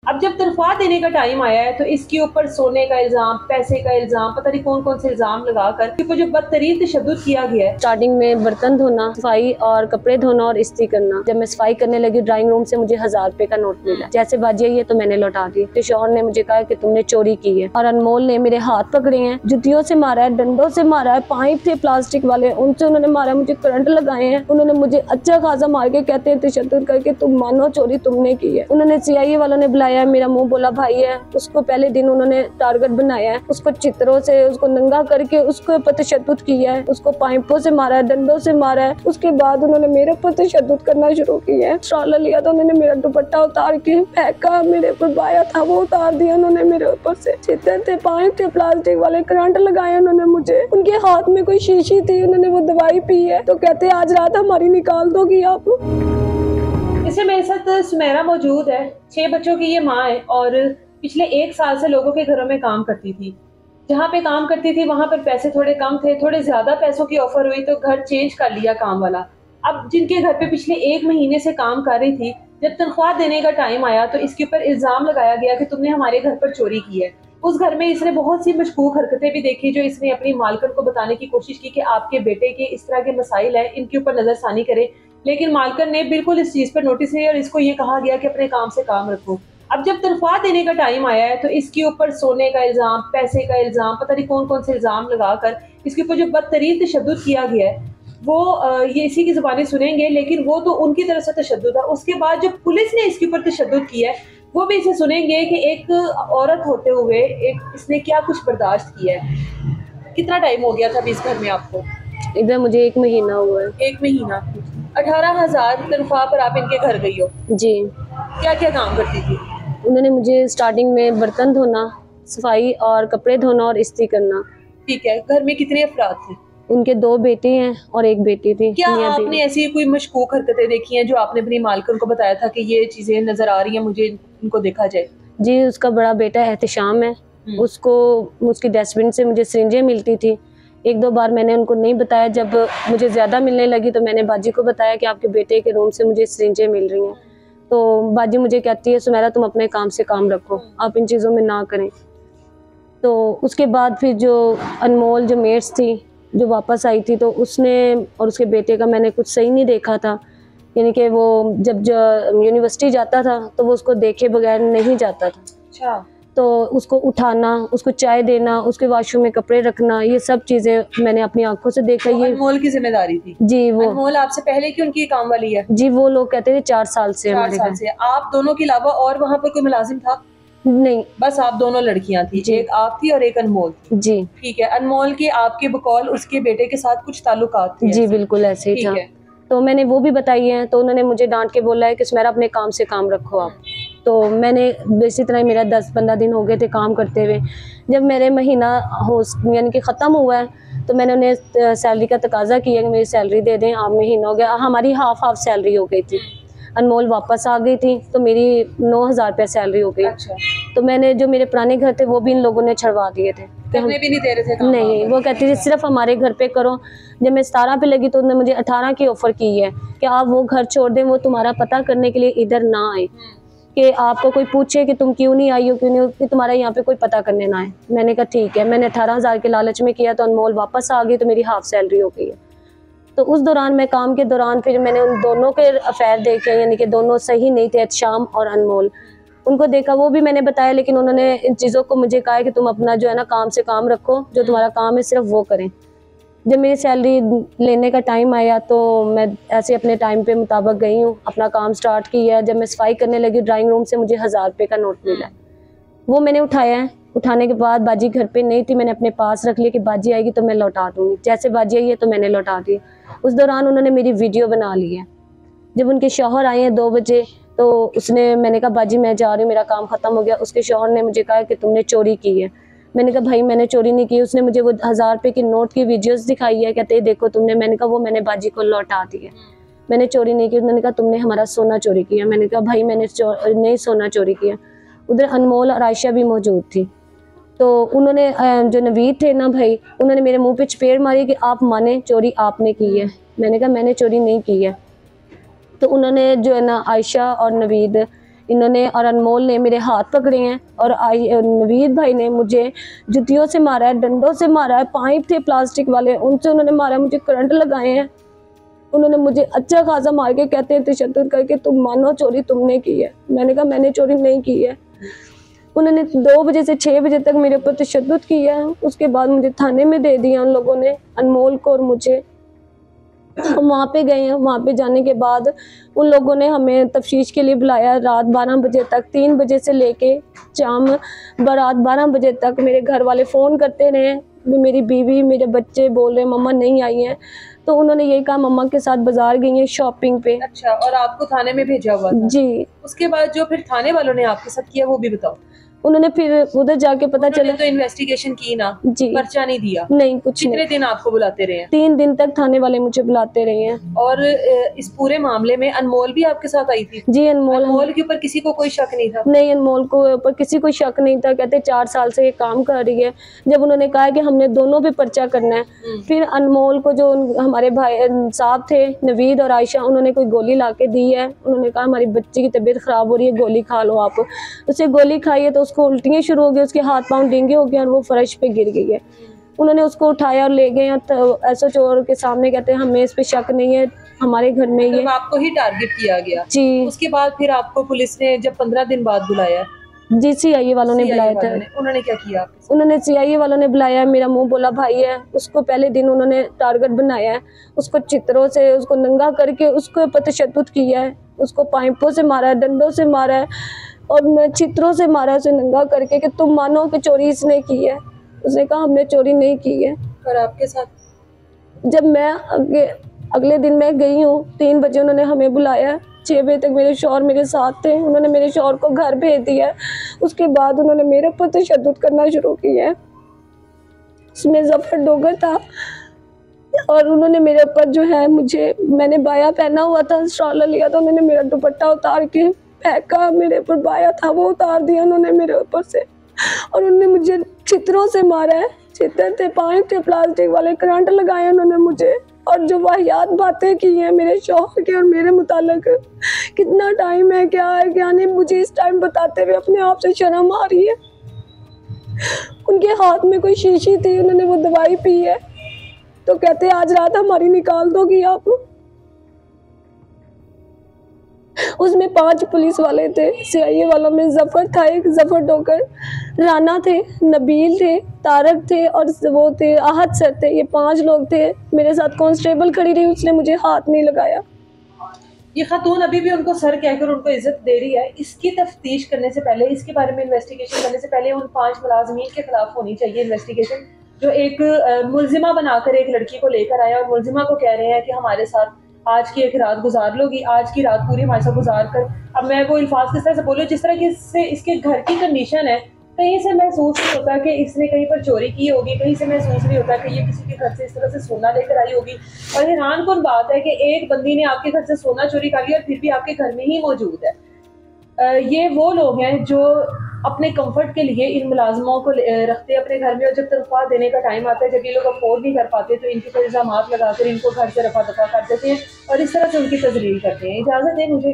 अब जब तनख्वाह देने का टाइम आया है तो इसके ऊपर सोने का इल्ज़ाम, पैसे का इल्ज़ाम, पता नहीं कौन-कौन से इल्ज़ाम लगाकर इसके ऊपर जो बदतरीन तशद्दुद किया गया है। स्टार्टिंग में बर्तन धोना, सफाई और कपड़े धोना और इस्त्री करना। जब मैं सफाई करने लगी ड्राइंग रूम से मुझे 1000 रुपए का नोट मिला। जैसे बाजी आई है तो मैंने लौटा दी। तो शौहर ने मुझे कहा कि तुमने चोरी की है। और अनमोल ने मेरे हाथ पकड़े हैं, जुतियों से मारा है, डंडों से मारा है, पाइप थे प्लास्टिक वाले उनसे उन्होंने मारा, मुझे करंट लगाए हैं। उन्होंने मुझे अच्छा खासा मार के कहते हैं तशद्दुद करके तुम मानो चोरी तुमने की है। उन्होंने सीआईए वालों ने बुलाया, मेरा मुंह बोला भाई है, उसको पहले दिन उन्होंने टारगेट बनाया है, उसको चित्रों से उसको नंगा करके उसके ऊपर तशद्दुद किया है, उसको पाइपों से मारा है, डंडों से मारा है। उसके बाद उन्होंने मेरे ऊपर तशद्दुद करना शुरू किया है। स्ट्रॉलर लिया तो उन्होंने मेरा दुपट्टा उतार के फेंका, मेरे ऊपर बाया था वो उतार दिया उन्होंने मेरे ऊपर से। चित्र थे, पाइप थे प्लास्टिक वाले, करंट लगाए उन्होंने मुझे। उनके हाथ में कोई शीशी थी, उन्होंने वो दवाई पी है तो कहते आज रात हमारी निकाल दोगी आप। इससे मेरे साथ सुमेरा मौजूद है, 6 बच्चों की ये माँ है और पिछले 1 साल से लोगों के घरों में काम करती थी। जहाँ पे काम करती थी वहाँ पर पैसे थोड़े कम थे, थोड़े ज़्यादा पैसों की ऑफ़र हुई तो घर चेंज कर लिया काम वाला। अब जिनके घर पे पिछले 1 महीने से काम कर रही थी, जब तनख्वाह देने का टाइम आया तो इसके ऊपर इल्ज़ाम लगाया गया कि तुमने हमारे घर पर चोरी की है। उस घर में इसने बहुत सी मशकूक हरकतें भी देखी जो इसने अपनी मालकिन को बताने की कोशिश की कि आपके बेटे के इस तरह के मसाइल हैं, इनके ऊपर नज़रसानी करें। लेकिन मालकिन ने बिल्कुल इस चीज़ पर नोटिस नहीं और इसको ये कहा गया कि अपने काम से काम रखो। अब जब तनख्वाह देने का टाइम आया है तो इसके ऊपर सोने का इल्ज़ाम, पैसे का इल्ज़ाम, पता नहीं कौन-कौन से इल्ज़ाम लगाकर इसके ऊपर जो बदतरीन तशद्दुद किया गया है, वो ये इसी की ज़ुबानी सुनेंगे, लेकिन वो तो उनकी तरफ से तशद्दुद है। उसके बाद जो पुलिस ने इसके ऊपर तशद्दुद किया है, वो भी इसे सुनेंगे कि एक औरत होते हुए एक इसने क्या कुछ बर्दाश्त किया है। कितना टाइम हो गया था अभी इस घर में आपको? इधर मुझे 1 महीना हुआ है। 1 महीना। 18,000 तनख्वाह पर आप इनके घर गई हो। जी, क्या-क्या काम करती थी? उन्होंने मुझे स्टार्टिंग में बर्तन धोना, सफाई और कपड़े धोना और इस्त्री करना। ठीक है, घर में कितने अफ़राद थे? उनके 2 बेटे हैं और 1 बेटी थी। क्या मियां आपने बीवी। ऐसी कोई मशकूक हरकतें देखी हैं जो आपने अपनी मालकिन को बताया था कि ये चीज़ें नज़र आ रही हैं, मुझे इनको देखा जाए? जी, उसका बड़ा बेटा एहतिशाम है, उसको उसकी डस्टबिन से मुझे सिरिंजें मिलती थी। 1-2 बार मैंने उनको नहीं बताया, जब मुझे ज़्यादा मिलने लगी तो मैंने बाजी को बताया कि आपके बेटे के रूम से मुझे सिरिंजें मिल रही हैं। तो बाजी मुझे कहती है सुमेरा तुम अपने काम से काम रखो, आप इन चीज़ों में ना करें। तो उसके बाद फिर जो अनमोल जो मेट्स थी, जो वापस आई थी तो उसने और उसके बेटे का मैंने कुछ सही नहीं देखा था। यानी कि वो जब यूनिवर्सिटी जाता था तो वो उसको देखे बगैर नहीं जाता था। अच्छा। तो उसको उठाना, उसको चाय देना, उसके वॉशरूम में कपड़े रखना, ये सब चीज़ें मैंने अपनी आँखों से देखा। तो ये अनमोल की ज़िम्मेदारी थी? जी, वो अनमोल आपसे पहले की उनकी काम वाली है? जी, वो लोग कहते थे 4 साल से 4 हमारे साल घर। से। आप दोनों के अलावा और वहाँ पर कोई मुलाज़िम था? नहीं। बस आप दोनों लड़कियाँ थी, जी। एक आप थी और एक अनमोल थी। जी। ठीक है, अनमोल के आपके बकौल उसके बेटे के साथ कुछ ताल्लुकात थे जी, ऐसे? बिल्कुल ऐसे ही ठीक था। है। तो मैंने वो भी बताई हैं, तो उन्होंने मुझे डाँट के बोला है कि सुमेरा अपने काम से काम रखो आप। तो मैंने इसी तरह मेरा 10-15 दिन हो गए थे काम करते हुए। जब मेरे महीना यानी कि ख़त्म हुआ है तो मैंने उन्हें सैलरी का तकाज़ा किया कि मेरी सैलरी दे दें, अब महीना हो गया। हमारी हाफ़ सैलरी हो गई थी। अनमोल वापस आ गई थी तो मेरी 9,000 रुपये सैलरी हो गई। अच्छा। तो मैंने जो मेरे पुराने घर थे वो भी इन लोगों ने छुड़वा दिए थे। करने भी नहीं दे रहे थे काम? नहीं, वो कहती थी सिर्फ हमारे घर पे करो। जब मैं 17 पे लगी तो उन्होंने मुझे 18 की ऑफ़र की है कि आप वो घर छोड़ दें, वो तुम्हारा पता करने के लिए इधर ना आए, कि आपको कोई पूछे कि तुम क्यों नहीं आई हो, क्यों नहीं हो, कि तुम्हारा यहाँ पे कोई पता करने ना आए। मैंने कहा ठीक है। मैंने 18,000 के लालच में किया तो अनमोल वापस आ गई तो मेरी हाफ़ सैलरी हो गई है। तो उस दौरान मैं काम के दौरान फिर मैंने उन दोनों के अफेयर देखे, यानी कि दोनों सही नहीं थे, एहतिशाम और अनमोल। उनको देखा, वो भी मैंने बताया, लेकिन उन्होंने इन चीज़ों को मुझे कहा है कि तुम अपना जो है ना काम से काम रखो, जो तुम्हारा काम है सिर्फ वो करें। जब मेरी सैलरी लेने का टाइम आया तो मैं ऐसे अपने टाइम पे मुताबिक गई हूँ, अपना काम स्टार्ट किया। जब मैं सफाई करने लगी ड्राइंग रूम से मुझे 1000 रुपये का नोट मिला है, वो मैंने उठाया है। उठाने के बाद बाजी घर पे नहीं थी, मैंने अपने पास रख लिया कि बाजी आएगी तो मैं लौटा दूँगी। जैसे बाजी आई है तो मैंने लौटा दी। उस दौरान उन्होंने मेरी वीडियो बना ली है। जब उनके शौहर आए हैं 2 बजे तो मैंने कहा बाजी मैं जा रही हूँ, मेरा काम ख़त्म हो गया। उसके शौहर ने मुझे कहा कि तुमने चोरी की है। मैंने कहा भाई मैंने चोरी नहीं की। उसने मुझे वो 1000 रुपये की नोट की वीडियोस दिखाई है, कहते देखो तुमने। मैंने कहा वो मैंने बाजी को लौटा दी है, मैंने चोरी नहीं की। उन्होंने कहा तुमने हमारा सोना चोरी किया। मैंने कहा भाई मैंने नहीं सोना चोरी किया। उधर अनमोल और आयशा भी मौजूद थी। तो उन्होंने जो नवीद थे ना भाई, उन्होंने मेरे मुँह पे चपेड़ मारी कि आप माने चोरी आपने की है। मैंने कहा मैंने चोरी नहीं की है। तो उन्होंने जो है ना आयशा और नवीद इन्होंने और अनमोल ने मेरे हाथ पकड़े हैं और नवीद भाई ने मुझे जुतियों से मारा है, डंडों से मारा है, पाइप थे प्लास्टिक वाले उनसे उन्होंने मारा है, मुझे करंट लगाए हैं। उन्होंने मुझे अच्छा खासा मार के कहते हैं तशद्दुद करके तुम मानो चोरी तुमने की है। मैंने कहा मैंने चोरी नहीं की है। उन्होंने 2 बजे से 6 बजे तक मेरे ऊपर तशद्दुद किया है। उसके बाद मुझे थाने में दे दिया उन लोगों ने, अनमोल को और मुझे। हम वहाँ पे गए हैं। वहाँ पे जाने के बाद उन लोगों ने हमें तफ्तीश के लिए बुलाया रात 12 बजे तक। 3 बजे से लेके शाम रात 12 बजे तक मेरे घर वाले फ़ोन करते रहे। मेरी बीवी मेरे बच्चे बोल रहे मम्मा नहीं आई हैं, तो उन्होंने यही कहा मम्मा के साथ बाजार गई हैं शॉपिंग पे। अच्छा, और आपको थाने में भेजा हुआ था? जी। उसके बाद जो फिर थाने वालों ने आपके साथ किया वो भी बताओ। उन्होंने फिर उधर जाके पता चला तो इन्वेस्टिगेशन की ना, जी, पर्चा नहीं दिया? नहीं, कुछ कितने नहीं। दिन आपको बुलाते रहे हैं? 3 दिन तक थाने वाले मुझे बुलाते रहे हैं। और इस पूरे मामले में अनमोल भी आपके साथ आई थी? जी, अनमोल के ऊपर किसी को कोई शक नहीं था? नहीं, अनमोल को ऊपर किसी को शक नहीं था। कहते 4 साल से ये काम कर रही है। जब उन्होंने कहा कि हमने दोनों पे पर्चा करना है, फिर अनमोल को जो हमारे भाई साहब थे नवीद और आयशा, उन्होंने कोई गोली ला के दी है। उन्होंने कहा हमारी बच्ची की तबीयत ख़राब हो रही है, गोली खा लो आप। उसे गोली खाई है तो उसको उल्टियाँ शुरू हो गई, उसके हाथ पाँव डींगे हो गए और वो फर्श पे गिर गई है। उन्होंने उसको उठाया और ले गए तो एसएचओ के सामने कहते हैं हमें इस पे शक नहीं है, हमारे घर में ये। तो आपको ही टारगेट किया गया? जी। उसके बाद फिर आपको पुलिस ने जब 15 दिन बाद बुलाया? जी, सीआईए वालों ने बुलाया था। उन्होंने क्या किया आपके साथ? उन्होंने सीआईए वालों ने बुलाया, मेरा मुंह बोला भाई है, उसको पहले दिन उन्होंने टारगेट बनाया है। उसको चित्रों से उसको नंगा करके उसको तशद्दुद किया है, उसको पाइपों से मारा है, डंडों से मारा है और मैं चित्रों से मारा है उसे नंगा करके कि तुम मानो कि चोरी इसने की है। उसने कहा हमने चोरी नहीं की है। और आपके साथ? जब मैं अगले दिन मैं गई हूँ 3 बजे उन्होंने हमें बुलाया। 6 बजे तक मेरे शौहर मेरे साथ थे। उन्होंने मेरे शौहर को घर भेज दिया। उसके बाद उन्होंने मेरे ऊपर तशद्दुद करना शुरू किया। उसमें जफर डोगर था और उन्होंने मेरे ऊपर जो है मैंने बाया पहना हुआ था, स्ट्रॉलर लिया था, उन्होंने मेरा दुपट्टा उतार के फेंका। मेरे ऊपर बाया था वो उतार दिया उन्होंने मेरे ऊपर से और उन्होंने मुझे चित्रों से मारा है। चित्र थे, पाइप थे प्लास्टिक वाले, करंट लगाए उन्होंने मुझे और जो वाहियात बातें की हैं मेरे शौहर के और मेरे मुतालिक। कितना टाइम है, क्या है क्या नहीं, मुझे इस टाइम बताते हुए अपने आप से शर्म आ रही है। उनके हाथ में कोई शीशी थी, उन्होंने वो दवाई पी है तो कहते आज रात हमारी निकाल दोगी आप। उसमें 5 पुलिस वाले थे। सीआईए वालों में जफर था, एक जफर डोकर, राना थे, नबील थे, तारक थे और वो थे आहद सर थे। ये 5 लोग थे। मेरे साथ कांस्टेबल खड़ी रही, उसने मुझे हाथ नहीं लगाया। ये खातून अभी भी उनको सर कहकर उनको इज्जत दे रही है। इसकी तफ्तीश करने से पहले, इसके बारे में इन्वेस्टिगेशन करने से पहले उन 5 मुलाजमीन के खिलाफ होनी चाहिए इन्वेस्टिगेशन, जो एक मुलजिमा बनाकर एक लड़की को लेकर आया और मुलजिमा को कह रहे हैं कि हमारे साथ आज की एक रात गुजार लोगी, आज की रात पूरी हमारे साथ गुजार कर। अब मैं वो अल्फाज किस तरह से बोलूँ जिस तरह की इसके घर की कंडीशन है, कहीं से महसूस नहीं होता कि इसने कहीं पर चोरी की होगी, कहीं से महसूस नहीं होता कि ये किसी के घर से इस तरह से सोना लेकर आई होगी। और हैरान कुन बात है कि एक बंदी ने आपके घर से सोना चोरी कर लिया और फिर भी आपके घर में ही मौजूद है। ये वो लोग हैं जो अपने कंफर्ट के लिए इन मुलाजमों को रखते हैं अपने घर में और जब तनख्वाह देने का टाइम आता है, जब ये लोग अफोर्ड नहीं कर पाते तो इनके ऊपर इल्जाम लगाकर इनको घर से रफा दफा कर देते हैं और इस तरह से उनकी तजलील करते हैं। इजाज़त है मुझे।